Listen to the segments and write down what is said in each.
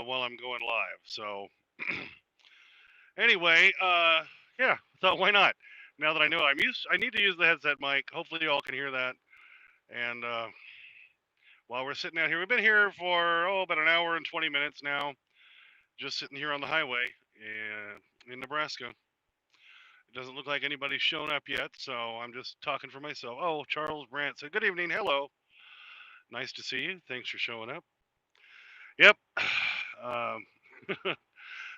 while I'm going live. So anyway, yeah, thought why not? Now that I know I need to use the headset mic. Hopefully you all can hear that. And while we're sitting out here, we've been here for about an hour and 20 minutes now, just sitting here on the highway in Nebraska. It doesn't look like anybody's shown up yet, so I'm just talking for myself. Oh, Charles Brandt said, "Good evening, hello, nice to see you. Thanks for showing up." Yep. Um,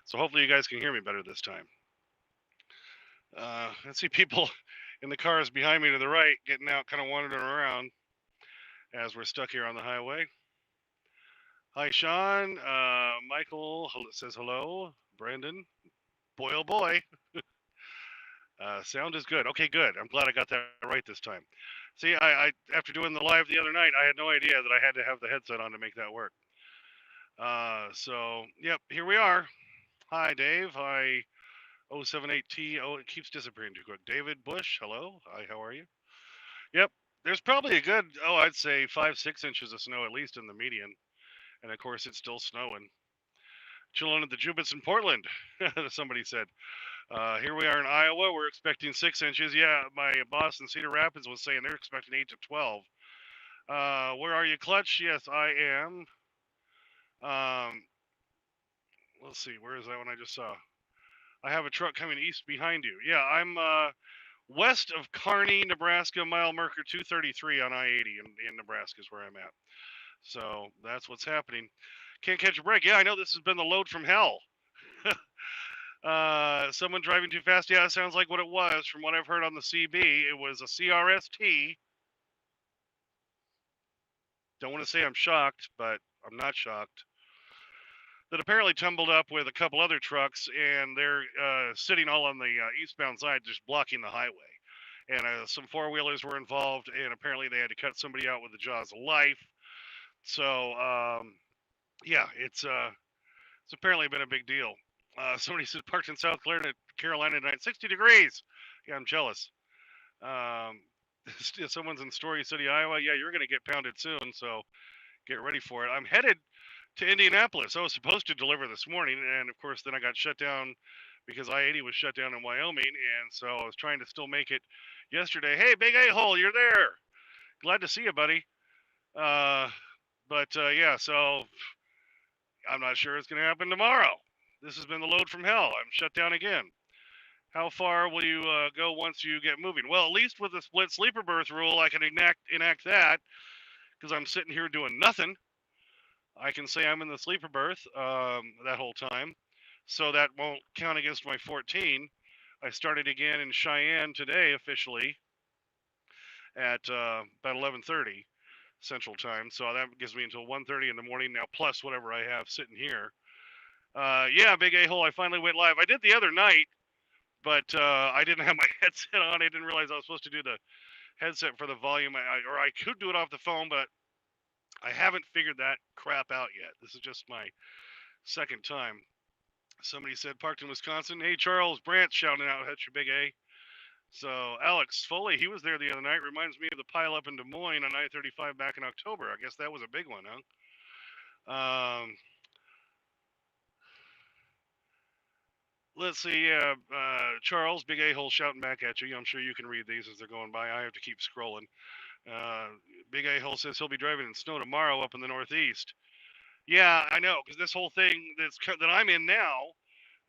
so hopefully you guys can hear me better this time. I see people in the cars behind me to the right getting out, kind of wandering around as we're stuck here on the highway. Hi, Sean. Michael says hello. Brandon. Boy, oh boy. Sound is good. Okay, good. I'm glad I got that right this time. See, I after doing the live the other night, I had no idea that I had to have the headset on to make that work. So, yep, here we are. Hi, Dave. Hi, 078T. Oh, it keeps disappearing too quick. David Bush. Hello. Hi, how are you? Yep. There's probably a good, I'd say 5, 6 inches of snow at least in the median. And of course, it's still snowing. Chilling at the Jubits in Portland, somebody said. Here we are in Iowa. We're expecting 6 inches. Yeah, my boss in Cedar Rapids was saying they're expecting 8 to 12. Where are you, Clutch? Yes, I am. Um, let's see. Where is that one I just saw? I have a truck coming east behind you. Yeah, I'm west of Kearney, Nebraska, mile marker 233 on I-80 in Nebraska is where I'm at. So that's what's happening. Can't catch a break. Yeah, I know this has been the load from hell. Someone driving too fast. Yeah, it sounds like what it was from what I've heard on the CB. It was a CRST. Don't want to say I'm shocked, but I'm not shocked. That apparently tumbled up with a couple other trucks, and they're sitting all on the eastbound side, just blocking the highway. And some four-wheelers were involved, and apparently they had to cut somebody out with the jaws of life. So, yeah, it's apparently been a big deal. Somebody said parked in South Carolina tonight, 60 degrees. Yeah, I'm jealous. Um, someone's in Story City, Iowa. Yeah, you're going to get pounded soon, so get ready for it. I'm headed to Indianapolis. I was supposed to deliver this morning, and of course, then I got shut down because I-80 was shut down in Wyoming, and so I was trying to still make it yesterday. Hey, Big A-hole, you're there. Glad to see you, buddy. But yeah, so I'm not sure it's going to happen tomorrow. This has been the load from hell. I'm shut down again. How far will you go once you get moving? Well, at least with the split sleeper berth rule, I can enact that because I'm sitting here doing nothing. I can say I'm in the sleeper berth that whole time, so that won't count against my 14. I started again in Cheyenne today officially at about 11:30 Central Time, so that gives me until 1:30 in the morning now, plus whatever I have sitting here. Yeah, Big A-hole, I finally went live. I did the other night, but I didn't have my headset on. I didn't realize I was supposed to do the headset for the volume, or I could do it off the phone, but I haven't figured that crap out yet. This is just my second time. Somebody said parked in Wisconsin. Hey, Charles Brandt shouting out at your Big A. So Alex Foley, he was there the other night. Reminds me of the pile up in Des Moines on I-35 back in October. I guess that was a big one, huh? Let's see. Charles, Big A-hole shouting back at you. I'm sure you can read these as they're going by. I have to keep scrolling. Big A-hole says he'll be driving in snow tomorrow up in the Northeast. Yeah, I know, because this whole thing that I'm in now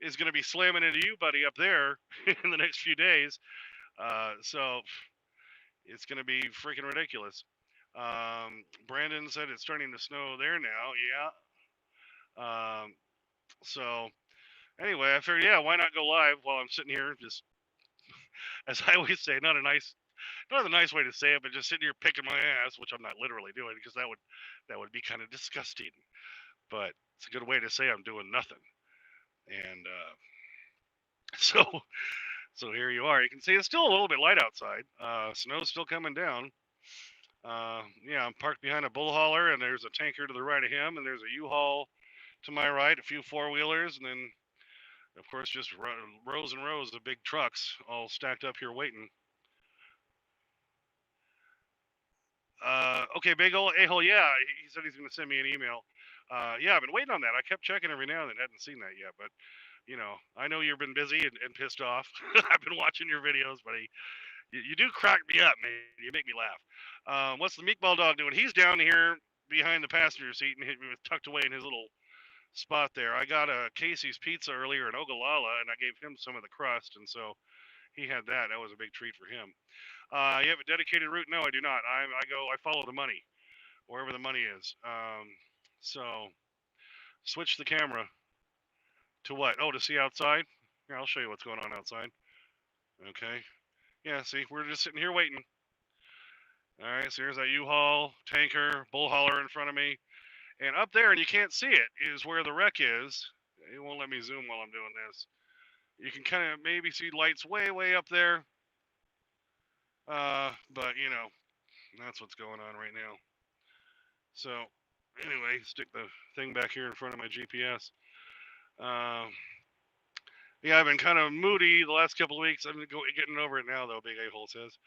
is going to be slamming into you, buddy, up there in the next few days. So it's going to be freaking ridiculous. Brandon said it's starting to snow there now. Yeah. So anyway, I figured, yeah, why not go live while I'm sitting here, just as I always say, not a nice way to say it, but just sitting here picking my ass, which I'm not literally doing because that would be kind of disgusting. But it's a good way to say I'm doing nothing. And so so here you are. You can see it's still a little bit light outside. Snow's still coming down. Yeah, I'm parked behind a bull hauler, and there's a tanker to the right of him, and there's a U-Haul to my right, a few four-wheelers, and then, of course, just rows and rows of big trucks all stacked up here waiting. Okay, Big ol' A-hole, yeah, he said he's going to send me an email. Yeah, I've been waiting on that. I kept checking every now and then, hadn't seen that yet. But I know you've been busy and pissed off. I've been watching your videos, buddy. You do crack me up, man. You make me laugh. What's the meatball dog doing? He's down here behind the passenger seat and he was tucked away in his little spot there. I got a Casey's pizza earlier in Ogallala, and I gave him some of the crust, and so he had that. That was a big treat for him. You have a dedicated route? No, I do not. I follow the money wherever the money is. So switch the camera to what? Oh, to see outside. Here, I'll show you what's going on outside. Okay. Yeah, see, we're just sitting here waiting. All right, so here's that U-Haul tanker, bull hauler in front of me. And up there, and you can't see it, is where the wreck is. It won't let me zoom while I'm doing this. You can kind of maybe see lights way, way up there. But, that's what's going on right now. So, anyway, stick the thing back here in front of my GPS. Yeah, I've been kind of moody the last couple of weeks. I'm getting over it now, though, Big A-Hole says.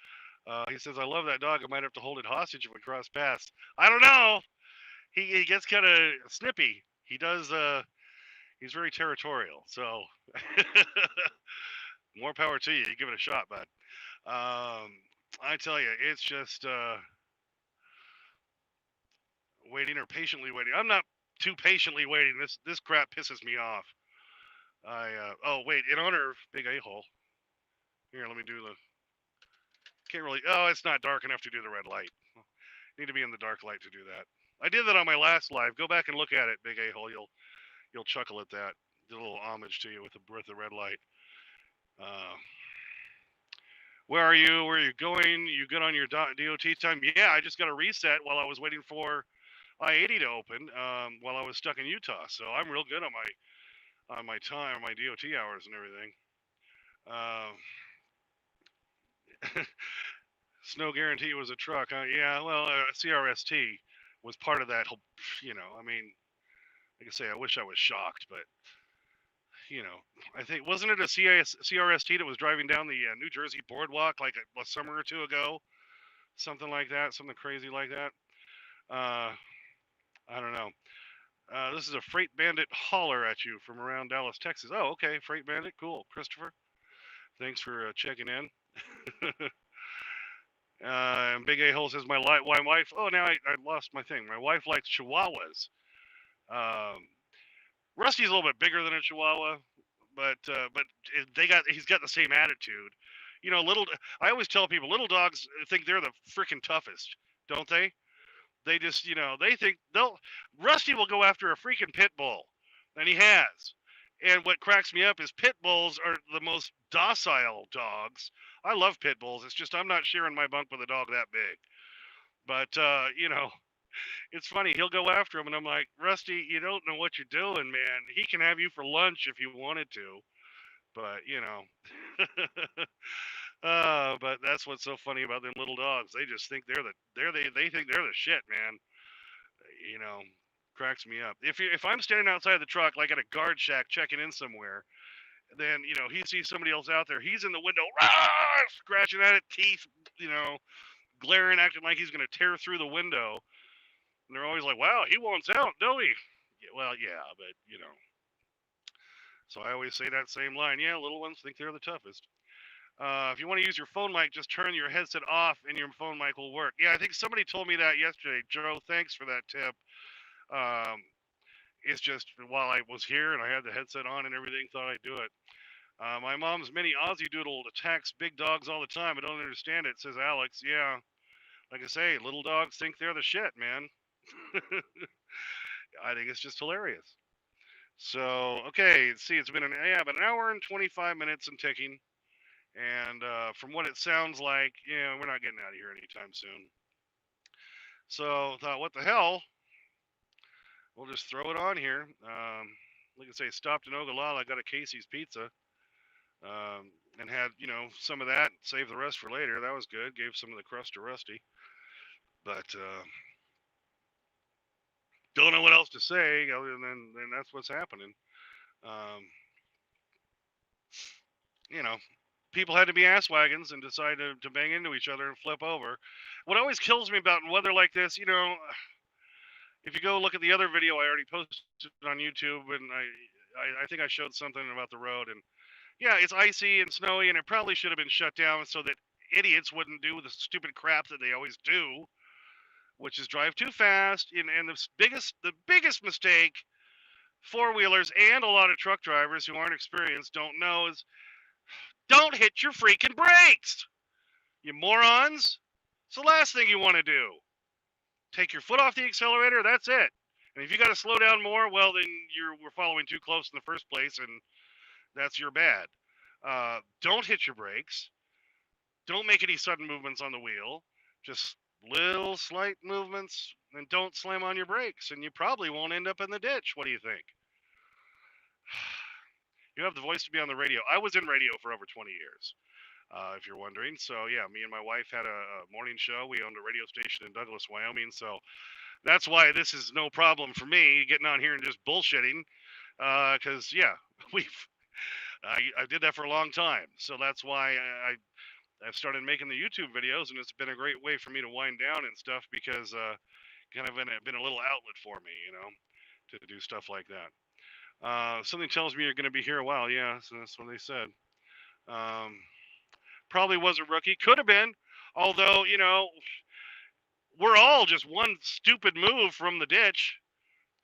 He says, I love that dog. I might have to hold it hostage if we cross paths. I don't know. He gets kind of snippy. He does, he's very territorial. So, more power to you. You give it a shot, bud. I tell you, it's just waiting or patiently waiting. I'm not too patiently waiting. This crap pisses me off. Oh wait, in honor of Big A-Hole. Here, let me do the. Can't really. Oh, it's not dark enough to do the red light. Need to be in the dark light to do that. I did that on my last live. Go back and look at it, Big A-Hole. You'll chuckle at that. Did a little homage to you with the red light. Where are you? Where are you going? You good on your DOT time? Yeah, I just got a reset while I was waiting for I-80 to open. While I was stuck in Utah, so I'm real good on my time, my DOT hours and everything. Snow guarantee was a truck, huh? Yeah, well, CRST was part of that whole. I mean, like I say, I wish I was shocked, but I think wasn't it a CRST that was driving down the New Jersey boardwalk like a summer or two ago, something like that, something crazy like that. I don't know. This is a Freight Bandit hauler at you from around Dallas, Texas. Oh, okay, Freight Bandit, cool. Christopher, thanks for checking in. And Big A-Hole says my wife. Oh, now I lost my thing. My wife likes Chihuahuas. Rusty's a little bit bigger than a Chihuahua, but he's got the same attitude. I always tell people little dogs think they're the freaking toughest, don't they? They just, they think Rusty will go after a freaking pit bull, and he has. And what cracks me up is pit bulls are the most docile dogs. I love pit bulls. It's just I'm not sharing my bunk with a dog that big. But it's funny. He'll go after him, and I'm like, Rusty, you don't know what you're doing, man. He can have you for lunch if he wanted to. But but that's what's so funny about them little dogs. They just think they think they're the shit, man. Cracks me up. If I'm standing outside the truck, like at a guard shack checking in somewhere, then he sees somebody else out there. He's in the window, scratching at it, teeth, glaring, acting like he's gonna tear through the window. And they're always like, "Wow, he wants out, don't he?" Yeah, well, yeah, but So I always say that same line. Yeah, little ones think they're the toughest. If you want to use your phone mic, just turn your headset off and your phone mic will work. Yeah, I think somebody told me that yesterday. Joe, thanks for that tip. It's just while I was here and I had the headset on and everything, thought I'd do it. My mom's mini Aussie Doodle attacks big dogs all the time. I don't understand it, says Alex. Yeah, like I say, little dogs think they're the shit, man. I think it's just hilarious. So, okay, see, it's been about an hour and 25 minutes and ticking. And from what it sounds like, we're not getting out of here anytime soon. So, thought, what the hell? We'll just throw it on here. Like I say, stopped in Ogallala, got a Casey's pizza. And had, some of that, save the rest for later. That was good. Gave some of the crust to Rusty. But don't know what else to say other than that's what's happening. People had to be ass wagons and decide to bang into each other and flip over. What always kills me about weather like this, If you go look at the other video I already posted on YouTube, and I think I showed something about the road, and yeah, it's icy and snowy, and it probably should have been shut down so that idiots wouldn't do the stupid crap that they always do, which is drive too fast. And the biggest mistake four wheelers and a lot of truck drivers who aren't experienced don't know is don't hit your freaking brakes, you morons. It's the last thing you want to do. Take your foot off the accelerator. That's it. And if you got to slow down more, well, then we're following too close in the first place, and that's your bad. Don't hit your brakes. Don't make any sudden movements on the wheel. Just little slight movements, and don't slam on your brakes, and you probably won't end up in the ditch. What do you think? You have the voice to be on the radio. I was in radio for over 20 years, if you're wondering. So, yeah, me and my wife had a morning show. We owned a radio station in Douglas, Wyoming. So that's why this is no problem for me getting on here and just bullshitting. Because, yeah, I did that for a long time. So that's why I've started making the YouTube videos, and it's been a great way for me to wind down and stuff because kind of been a little outlet for me, to do stuff like that. Something tells me you're going to be here a while. Yeah, so that's what they said. Um, Probably was a rookie. Could have been. Although, we're all just one stupid move from the ditch.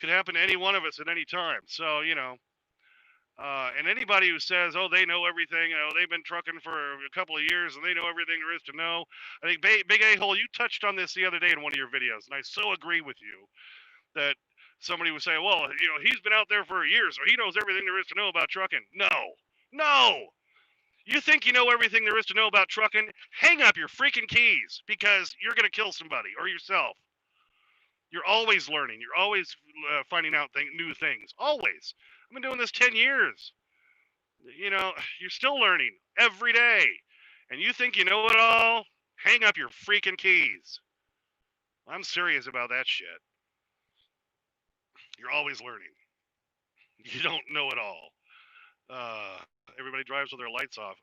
Could happen to any one of us at any time. So, and anybody who says, oh, they know everything, they've been trucking for a couple of years and they know everything there is to know. I think Big A-Hole, you touched on this the other day in one of your videos, and I so agree with you that somebody would say, well, he's been out there for years, so he knows everything there is to know about trucking. No. You think you know everything there is to know about trucking? Hang up your freaking keys because you're going to kill somebody or yourself. You're always learning. You're always finding out new things. Always. I've been doing this 10 years. You're still learning every day. And you think you know it all? Hang up your freaking keys. I'm serious about that shit. You're always learning. You don't know it all. Everybody drives with their lights off.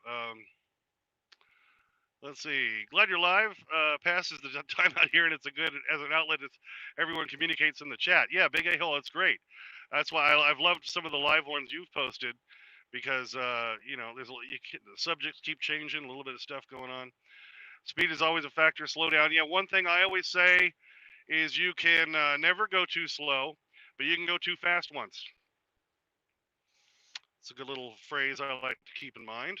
Let's see. Glad you're live. Passes the time out here, and it's as an outlet. Everyone communicates in the chat. Yeah, Big A-Hole, it's great. That's why I've loved some of the live ones you've posted because there's the subjects keep changing, a little bit of stuff going on. Speed is always a factor. Slow down. Yeah, one thing I always say is you can never go too slow, but you can go too fast once. It's a good little phrase I like to keep in mind.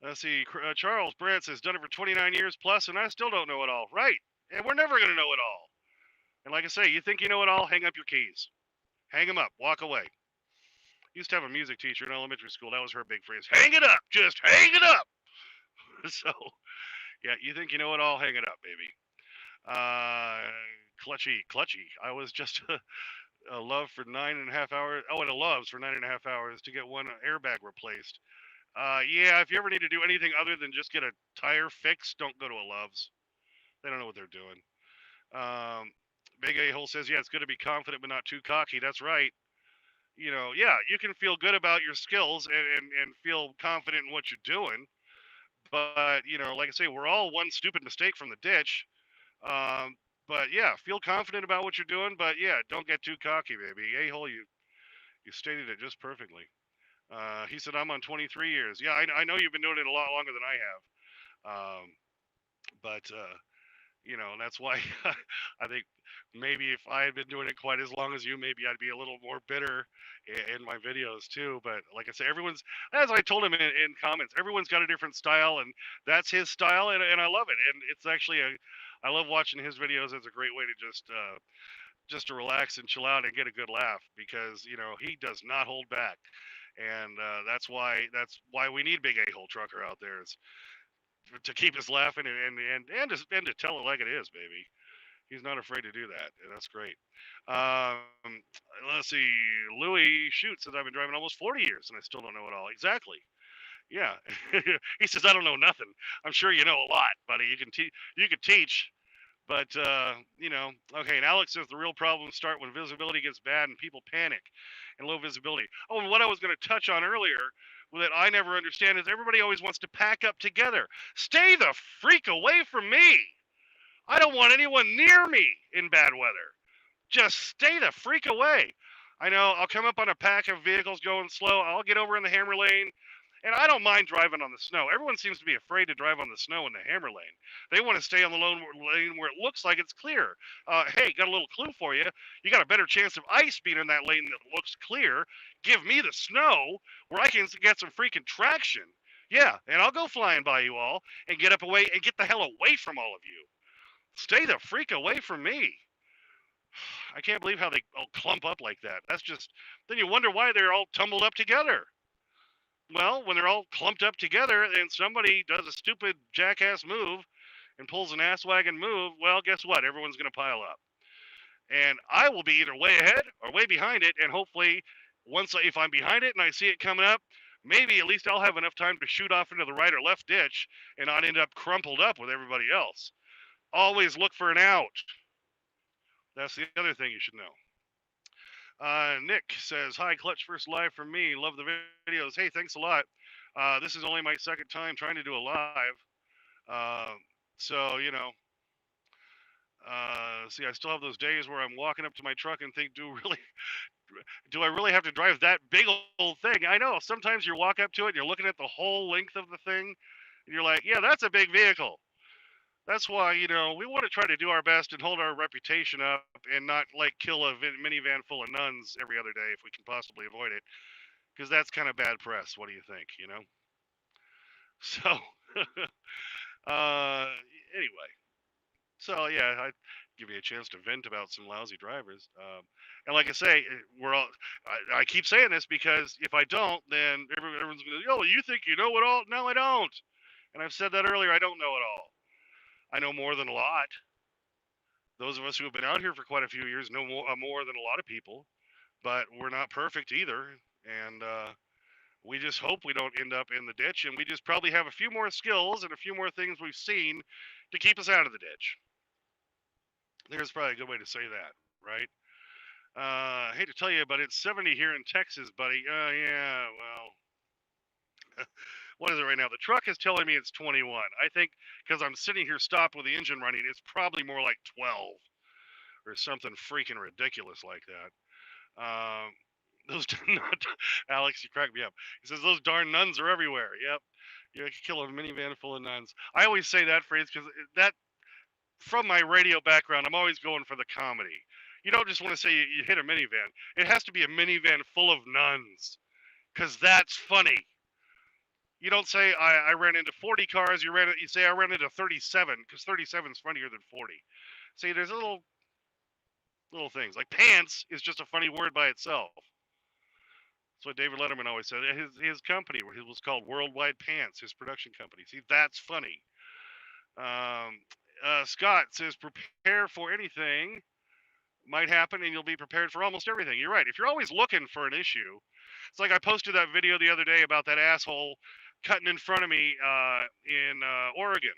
Let's see. Charles Brandt says, done it for 29 years plus, and I still don't know it all. Right. And we're never going to know it all. And like I say, you think you know it all, hang up your keys. Hang them up. Walk away. Used to have a music teacher in elementary school. That was her big phrase. Hang it up. Just hang it up. So, yeah, you think you know it all, hang it up, baby. Clutchy. I was just a love for 9.5 hours. Oh, and a loves for 9.5 hours to get one airbag replaced. Yeah, if you ever need to do anything other than just get a tire fixed, don't go to a Love's. They don't know what they're doing. Big A-Hole says, yeah, it's good to be confident but not too cocky. That's right. Yeah, you can feel good about your skills and feel confident in what you're doing. But, like I say, we're all one stupid mistake from the ditch. But, yeah, feel confident about what you're doing. But, yeah, don't get too cocky, baby. A-Hole, you stated it just perfectly. He said, I'm on 23 years. Yeah, I know you've been doing it a lot longer than I have. But that's why I think maybe if I had been doing it quite as long as you, maybe I'd be a little more bitter in my videos too. But like I say, as I told him in comments, everyone's got a different style, and that's his style, and I love it. And it's actually I love watching his videos. It's a great way to just to relax and chill out and get a good laugh because he does not hold back. And that's why we need Big A-Hole Trucker out there is to keep us laughing and to tell it like it is, baby. He's not afraid to do that, and that's great. Let's see. Louis Shoots says I've been driving almost 40 years and I still don't know it all. Exactly. Yeah. He says I don't know nothing. I'm sure you know a lot, buddy. You can teach. But, okay, and Alex says the real problems start when visibility gets bad and people panic and low visibility. Oh, and what I was going to touch on earlier that I never understand is everybody always wants to pack up together. Stay the freak away from me. I don't want anyone near me in bad weather. Just stay the freak away. I know I'll come up on a pack of vehicles going slow. I'll get over in the hammer lane. And I don't mind driving on the snow. Everyone seems to be afraid to drive on the snow in the hammer lane. They want to stay on the lane where it looks like it's clear. Hey, got a little clue for you. You got a better chance of ice being in that lane that looks clear. Give me the snow where I can get some freaking traction. Yeah, and I'll go flying by you all and get up away and get the hell away from all of you. Stay the freak away from me. I can't believe how they all clump up like that. That's just, then you wonder why they're all tumbled up together. Well, when they're all clumped up together and somebody does a stupid jackass move and pulls an ass wagon move, well, guess what? Everyone's going to pile up. And I will be either way ahead or way behind it. And hopefully, if I'm behind it and I see it coming up, maybe at least I'll have enough time to shoot off into the right or left ditch and not end up crumpled up with everybody else. Always look for an out. That's the other thing you should know. Nick says, "Hi, Clutch First Live from me. Love the videos. Hey, thanks a lot. This is only my second time trying to do a live. Uh, so, you know, see, I still have those days where I'm walking up to my truck and think, do I really have to drive that big old thing? I know. Sometimes you walk up to it and you're looking at the whole length of the thing and you're like, yeah, that's a big vehicle. That's why, we want to try to do our best and hold our reputation up and not like kill a minivan full of nuns every other day if we can possibly avoid it, because that's kind of bad press. What do you think? So, uh, anyway, so yeah, I give you a chance to vent about some lousy drivers. And like I say, we're all. I keep saying this because if I don't, then everyone's gonna. Oh, you think you know it all? No, I don't. And I've said that earlier. I don't know it all. I know more than a lot. Those of us who have been out here for quite a few years know more than a lot of people, but we're not perfect either. And we just hope we don't end up in the ditch, and we just probably have a few more skills and a few more things we've seen to keep us out of the ditch. There's probably a good way to say that, right? I hate to tell you, but it's 70 here in Texas, buddy. Yeah, well, what is it right now? The truck is telling me it's 21. I think because I'm sitting here stopped with the engine running, it's probably more like 12 or something freaking ridiculous like that. Those not Alex, you crack me up. He says those darn nuns are everywhere. Yep, you could kill a minivan full of nuns. I always say that phrase because that, from my radio background, I'm always going for the comedy. You don't just want to say you hit a minivan. It has to be a minivan full of nuns, because that's funny. You don't say I ran into 40 cars. You say I ran into 37, because 37 is funnier than 40. See, there's little things like pants is just a funny word by itself. That's what David Letterman always said. His company was called Worldwide Pants. His production company. See, that's funny. Scott says, "Prepare for anything might happen, and you'll be prepared for almost everything." You're right. If you're always looking for an issue, it's like I posted that video the other day about that asshole cutting in front of me in Oregon,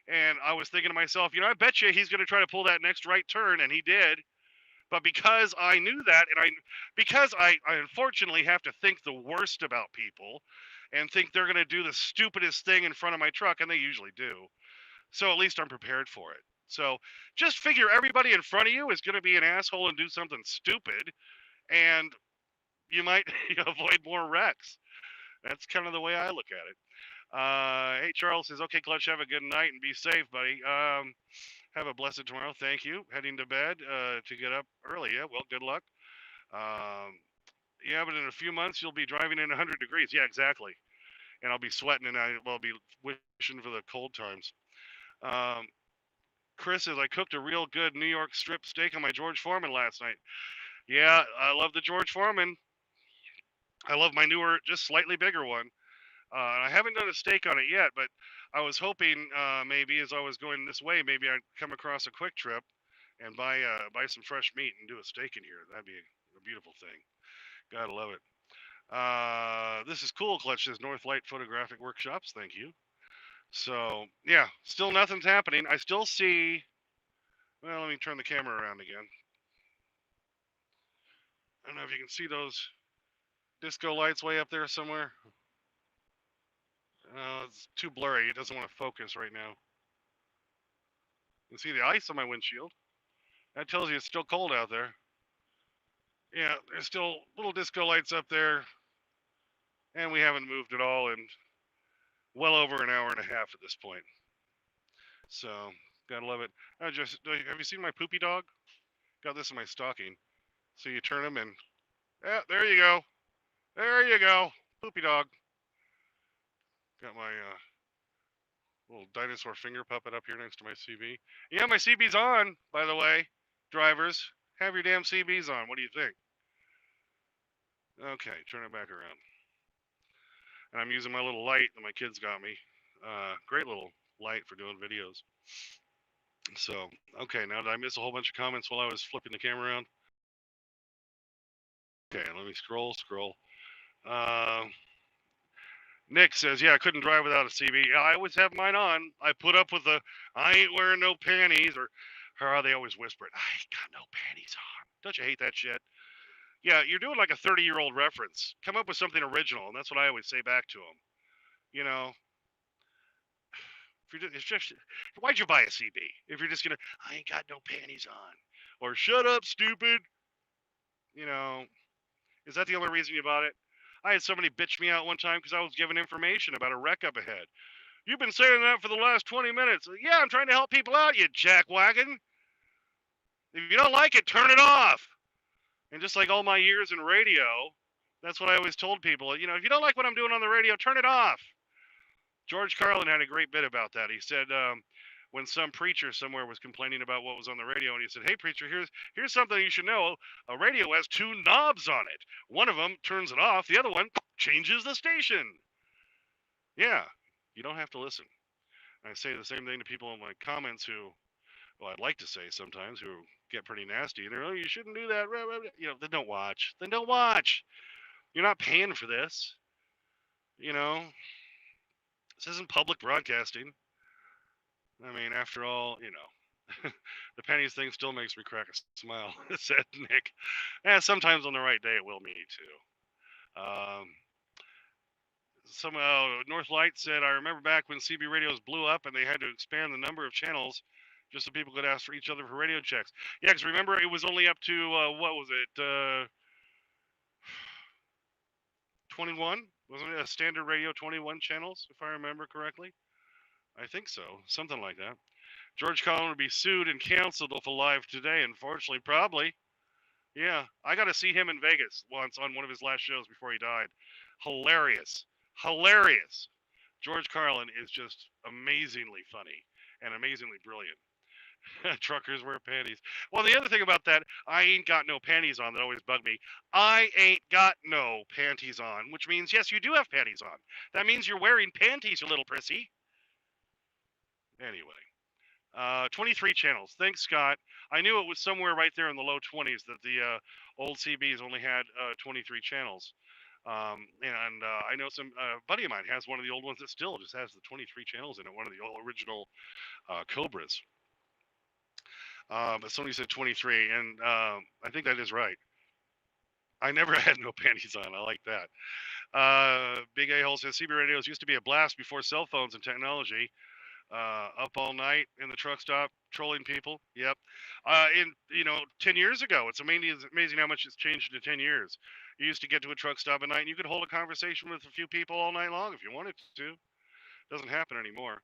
and I was thinking to myself, I bet you he's going to try to pull that next right turn, and he did. But because I knew that, and because I unfortunately have to think the worst about people, and think they're going to do the stupidest thing in front of my truck, and they usually do. So at least I'm prepared for it. So just figure everybody in front of you is going to be an asshole and do something stupid, and you might avoid more wrecks. That's kind of the way I look at it. Hey, Charles says, "Okay, Clutch, have a good night and be safe, buddy. Have a blessed tomorrow. Thank you. Heading to bed to get up early. Yeah, well, good luck. Yeah, but in a few months you'll be driving in 100 degrees. Yeah, exactly. And I'll be sweating, and I'll be wishing for the cold times." Chris says, "I cooked a real good New York strip steak on my George Foreman last night." Yeah, I love the George Foreman. I love my newer, just slightly bigger one. I haven't done a steak on it yet, but I was hoping maybe as I was going this way, maybe I'd come across a Quick Trip and buy some fresh meat and do a steak in here. That'd be a beautiful thing. Gotta love it. This is cool. Clutch says North Light Photographic Workshops. Thank you. So yeah, still nothing's happening. I still see. Well, let me turn the camera around again. I don't know if you can see those disco lights way up there somewhere. It's too blurry. It doesn't want to focus right now. You see the ice on my windshield. That tells you it's still cold out there. Yeah, there's still little disco lights up there, and we haven't moved at all in well over an hour and a half at this point. So, gotta love it. Have you seen my poopy dog? Got this in my stocking. So you turn him and, yeah, there you go. There you go. Poopy dog. Got my little dinosaur finger puppet up here next to my CB. Yeah, my CB's on, by the way. Drivers, have your damn CBs on. What do you think? Okay, turn it back around. And I'm using my little light that my kids got me. Great little light for doing videos. So, okay, now did I miss a whole bunch of comments while I was flipping the camera around? Okay, let me scroll. Nick says, yeah, I couldn't drive without a CB. Yeah, I always have mine on. I put up with the, I ain't wearing no panties, or how they always whisper it, I ain't got no panties on. Don't you hate that shit? Yeah, you're doing like a 30-year-old reference. Come up with something original, and that's what I always say back to them. You know, if you're it's just, why'd you buy a CB? If you're just gonna, I ain't got no panties on, or shut up, stupid. You know, is that the only reason you bought it? I had somebody bitch me out one time because I was giving information about a wreck up ahead. You've been saying that for the last 20 minutes. Yeah, I'm trying to help people out, you jackwagon. If you don't like it, turn it off. And just like all my years in radio, that's what I always told people. You know, if you don't like what I'm doing on the radio, turn it off. George Carlin had a great bit about that. He said when some preacher somewhere was complaining about what was on the radio, and he said, hey, preacher, here's something you should know. A radio has two knobs on it. One of them turns it off. The other one changes the station. Yeah, you don't have to listen. I say the same thing to people in my comments who, well, I'd like to say sometimes, who get pretty nasty. They're, oh, you shouldn't do that. You know, then don't watch. Then don't watch. You're not paying for this. You know, this isn't public broadcasting. I mean, after all, you know, the pennies thing still makes me crack a smile, said Nick. Yeah, sometimes on the right day it will me too. North Light said, I remember back when CB radios blew up and they had to expand the number of channels just so people could ask for each other for radio checks. Yeah, because remember, it was only up to, what was it, 21? Wasn't it a standard radio 21 channels, if I remember correctly? I think so, something like that. George Carlin would be sued and canceled if alive today, unfortunately, probably. Yeah, I got to see him in Vegas once on one of his last shows before he died. Hilarious. Hilarious. George Carlin is just amazingly funny and amazingly brilliant. Truckers wear panties. Well, the other thing about that, I ain't got no panties on, that always bugged me. I ain't got no panties on, which means, yes, you do have panties on. That means you're wearing panties, you little prissy. Anyway, 23 channels. Thanks, Scott. I knew it was somewhere right there in the low 20s that the old CBs only had 23 channels. And I know some buddy of mine has one of the old ones that still just has the 23 channels in it, one of the original Cobras. But somebody said 23, and I think that is right. I never had no panties on. I like that. Big A-Hole says CB radios used to be a blast before cell phones and technology. Up all night in the truck stop trolling people. Yep. 10 years ago, it's amazing how much it's changed in 10 years. You used to get to a truck stop at night and you could hold a conversation with a few people all night long if you wanted to. Doesn't happen anymore.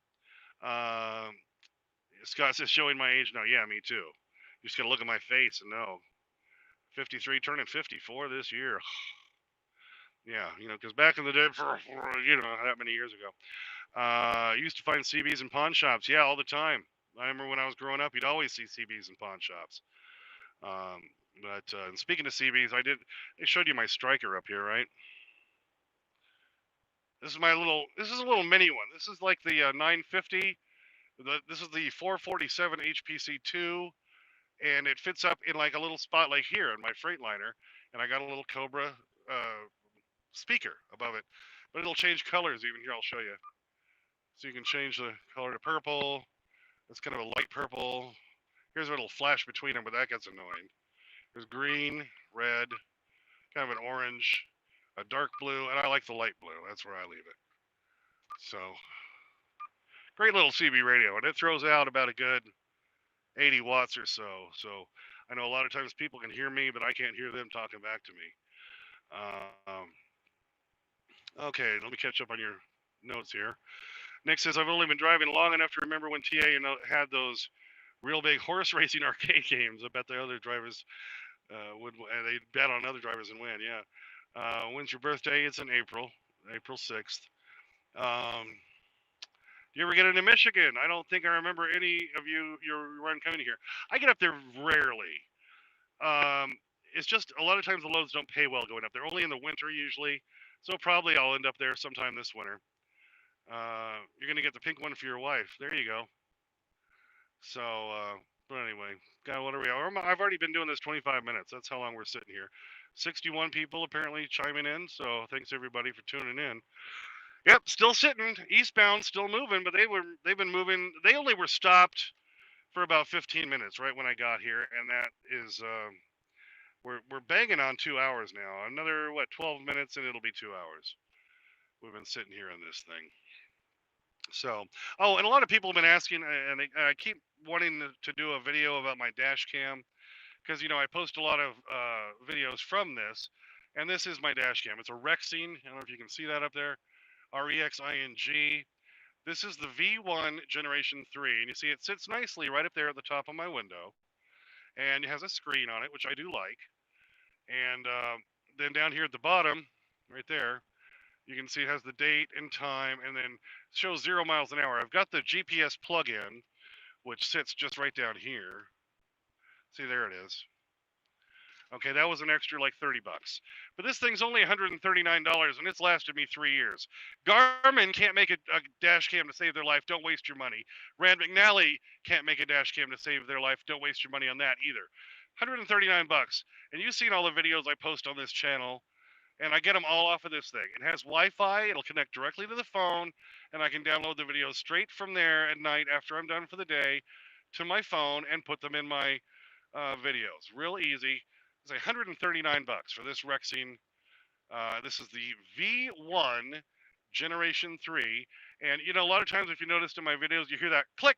Scott says showing my age now. Yeah, me too. You just gotta look at my face and know. 53, turning 54 this year. Yeah, because back in the day, that many years ago, used to find CBs in pawn shops. Yeah, all the time. I remember when I was growing up, you'd always see CBs in pawn shops. And speaking of CBs, I showed you my striker up here, right? This is a little mini one. This is like the 950. This is the 447 HPC2, and it fits up in like a little spot like here in my Freightliner, and I got a little Cobra speaker above it, but it'll change colors even here. I'll show you. So you can change the color to purple. It's kind of a light purple. Here's where it'll flash between them, but that gets annoying. There's green, red, kind of an orange, a dark blue, and I like the light blue. That's where I leave it. So, great little CB radio, and it throws out about a good 80 watts or so. So I know a lot of times people can hear me, but I can't hear them talking back to me. Um, okay, let me catch up on your notes here. Nick says, I've only been driving long enough to remember when TA had those real big horse racing arcade games. I bet the other drivers they'd bet on other drivers and win. Yeah. When's your birthday? It's in April, April 6th. Um, do you ever get into Michigan? I don't think I remember any of your run coming here. I get up there rarely. Um, it's just a lot of times the loads don't pay well going up there. Only in the winter usually. So probably I'll end up there sometime this winter. You're gonna get the pink one for your wife. There you go. So, but anyway, God, what are we? I've already been doing this 25 minutes. That's how long we're sitting here. 61 people apparently chiming in. So thanks everybody for tuning in. Yep, still sitting eastbound, still moving, but they've been moving. They only were stopped for about 15 minutes right when I got here, and that is we're banging on 2 hours now. Another 12 minutes, and it'll be 2 hours. We've been sitting here on this thing. So, oh, and a lot of people have been asking, and I keep wanting to do a video about my dash cam because I post a lot of videos from this, and this is my dash cam. It's a Rexing. I don't know if you can see that up there. REXING. This is the V1 Generation 3, and you see it sits nicely right up there at the top of my window, and it has a screen on it, which I do like. And then down here at the bottom, right there, you can see it has the date and time, and then shows 0 miles an hour. I've got the GPS plug-in, which sits just right down here. See, there it is. Okay, that was an extra like $30. But this thing's only $139, and it's lasted me 3 years. Garmin can't make a dash cam to save their life. Don't waste your money. Rand McNally can't make a dash cam to save their life. Don't waste your money on that either. $139. And you've seen all the videos I post on this channel, and I get them all off of this thing. It has Wi-Fi. It'll connect directly to the phone, and I can download the videos straight from there at night after I'm done for the day to my phone and put them in my videos. Real easy. It's $139 for this Rexing. This is the V1 Generation 3. And, a lot of times if you noticed in my videos, you hear that click.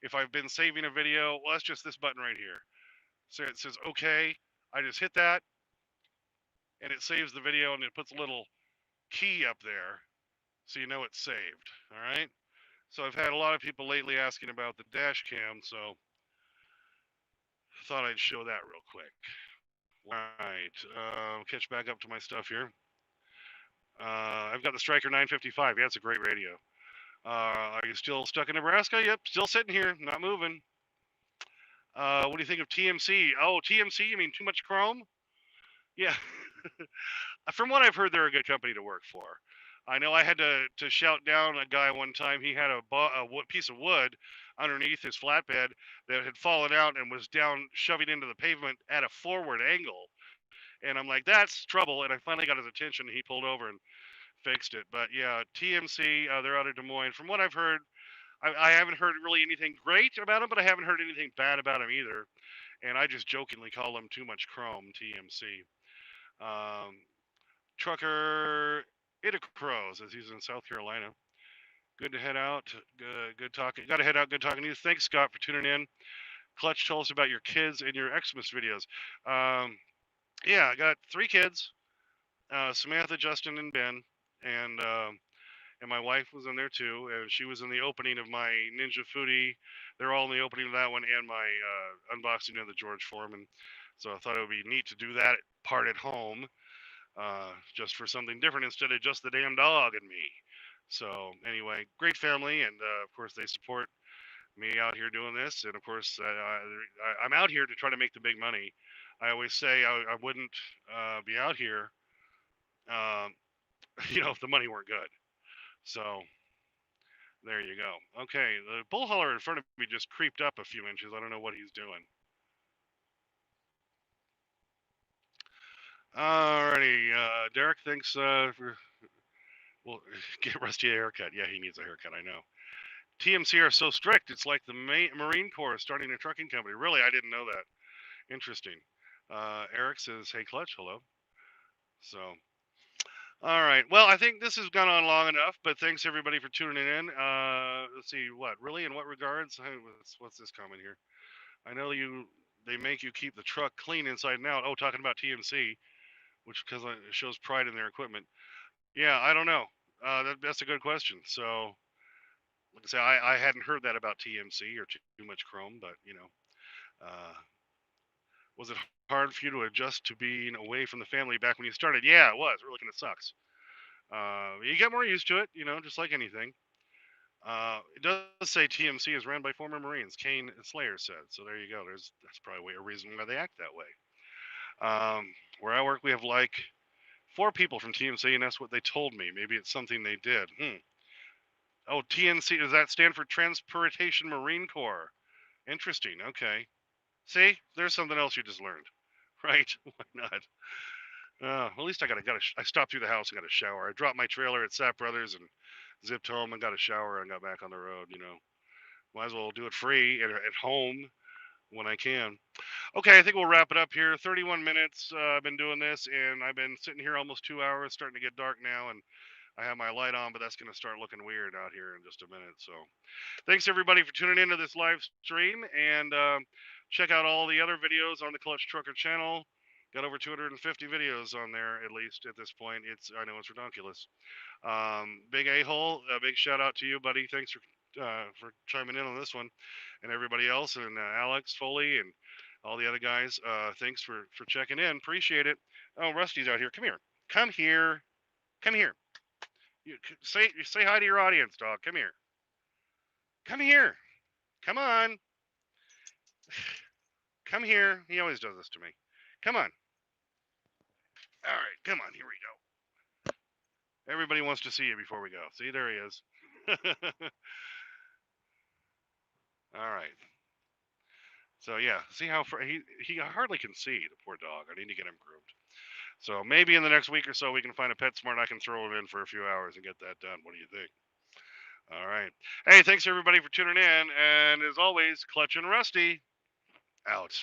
If I've been saving a video, well, that's just this button right here. So it says, okay. I just hit that, and it saves the video, and it puts a little key up there so you know it's saved. All right. So I've had a lot of people lately asking about the dash cam, so I thought I'd show that real quick. Right. Catch back up to my stuff here. I've got the Striker 955. Yeah, it's a great radio. Are you still stuck in Nebraska? Yep, still sitting here, not moving. What do you think of TMC? Oh, TMC, you mean too much chrome? Yeah. From what I've heard, they're a good company to work for. I know I had to shout down a guy one time. He had a piece of wood underneath his flatbed that had fallen out and was down, shoving into the pavement at a forward angle. And I'm like, that's trouble. And I finally got his attention. He pulled over and fixed it. But yeah, TMC, they're out of Des Moines. From what I've heard, I haven't heard really anything great about them, but I haven't heard anything bad about them either. And I just jokingly call them Too Much Chrome, TMC. Trucker Itacrow says he's in South Carolina. Good to head out. Good talking. Got to head out. Good talking to you. Thanks, Scott, for tuning in. Clutch, tell us about your kids and your Xmas videos. Yeah, I got 3 kids. Samantha, Justin, and Ben, and my wife was in there too, and she was in the opening of my Ninja Foodie. They're all in the opening of that one and my unboxing of the George Foreman. So I thought it would be neat to do that part at home, just for something different instead of just the damn dog and me. So anyway, great family, and of course they support me out here doing this, and of course I'm out here to try to make the big money. I always say I wouldn't be out here, um, if the money weren't good. So there you go. Okay, the bull hauler in front of me just creeped up a few inches. I don't know what he's doing. Alrighty, Derek thinks well, get Rusty a haircut. Yeah, he needs a haircut. I know. TMC are so strict. It's like the Marine Corps starting a trucking company. Really, I didn't know that. Interesting. Eric says, "Hey, Clutch, hello." So, all right. Well, I think this has gone on long enough, but thanks everybody for tuning in. Let's see, what really in what regards? Hey, what's this comment here? I know they make you keep the truck clean inside and out. Oh, talking about TMC, which because it shows pride in their equipment. Yeah, I don't know. That's a good question. So, like I say, I hadn't heard that about TMC or too much chrome, but was it hard for you to adjust to being away from the family back when you started? Yeah, it was. It really kind of sucks. You get more used to it, just like anything. It does say TMC is ran by former Marines. Kane Slayer said. So there you go. That's probably a reason why they act that way. Where I work, we have like 4 people from TMC, and that's what they told me. Maybe it's something they did. Oh, TNC, does that stand for Transportation Marine Corps? Interesting. Okay. See, there's something else you just learned. Right? Why not? At least I stopped through the house and got a shower. I dropped my trailer at Sap Brothers and zipped home and got a shower and got back on the road. Might as well do it free at home when I can. Okay, I think we'll wrap it up here. 31 minutes. I've been doing this, and I've been sitting here almost 2 hours. Starting to get dark now, and I have my light on, but that's going to start looking weird out here in just a minute. So, thanks everybody for tuning into this live stream, and check out all the other videos on the Clutch Trucker channel. Got over 250 videos on there, at least at this point. I know it's ridiculous. Big A-hole, a big shout out to you, buddy. Thanks for chiming in on this one, and everybody else, and Alex Foley and all the other guys. Thanks for checking in. Appreciate it. Oh, Rusty's out here. Come here. Come here. Come here. Say hi to your audience, dog. Come here. Come here. Come on. Come here. He always does this to me. Come on. All right. Come on. Here we go. Everybody wants to see you before we go. See, there he is. All right. So yeah, see how he hardly can see, the poor dog. I need to get him groomed. So maybe in the next week or so we can find a PetSmart I can throw him in for a few hours and get that done. What do you think? All right. Hey, thanks everybody for tuning in, and as always, Clutch and Rusty out.